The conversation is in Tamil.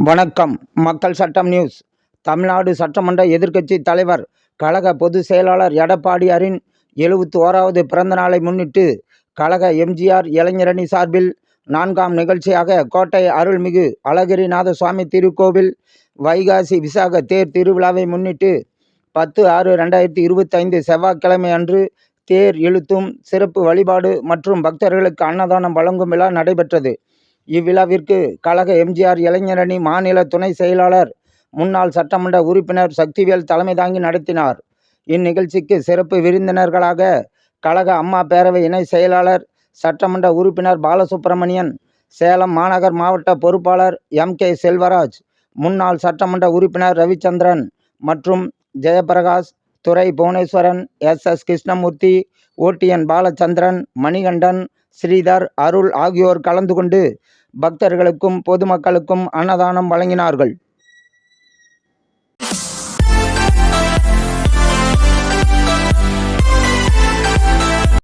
வணக்கம். மக்கள் சட்டம் நியூஸ். தமிழ்நாடு சட்டமன்ற எதிர்க்கட்சி தலைவர் கழக பொதுச் செயலாளர் எடப்பாடியாரின் 71வது பிறந்த நாளை முன்னிட்டு கழக எம்.ஜி.ஆர். இளைஞரணி சார்பில் 4ஆம் நிகழ்ச்சியாக கோட்டை அருள்மிகு அழகிரிநாத சுவாமி திருக்கோவில் வைகாசி விசாக தேர் திருவிழாவை முன்னிட்டு 10/6/2025 செவ்வாய்க்கிழமை அன்று தேர் இழுத்தும் சிறப்பு வழிபாடு மற்றும் பக்தர்களுக்கு அன்னதானம் வழங்கும் விழா நடைபெற்றது. இவ்விழாவிற்கு கழக எம்.ஜி.ஆர். இளைஞரணி மாநில துணை செயலாளர் முன்னாள் சட்டமன்ற உறுப்பினர் சக்திவேல் தலைமை தாங்கி நடத்தினார். இந்நிகழ்ச்சிக்கு சிறப்பு விருந்தினர்களாக கழக அம்மா பேரவை இணை செயலாளர் சட்டமன்ற உறுப்பினர் பாலசுப்ரமணியன், சேலம் மாநகர் மாவட்ட பொறுப்பாளர் எம்.கே. செல்வராஜ், முன்னாள் சட்டமன்ற உறுப்பினர் ரவிச்சந்திரன் மற்றும் ஜெயபிரகாஷ், துரை புவனேஸ்வரன், எஸ். கிருஷ்ணமூர்த்தி, ஓ.டி.என். பாலச்சந்திரன், மணிகண்டன், ஸ்ரீதர், அருள் ஆகியோர் கலந்து கொண்டு பக்தர்களுக்கும் பொதுமக்களுக்கும் அன்னதானம் வழங்கினார்கள்.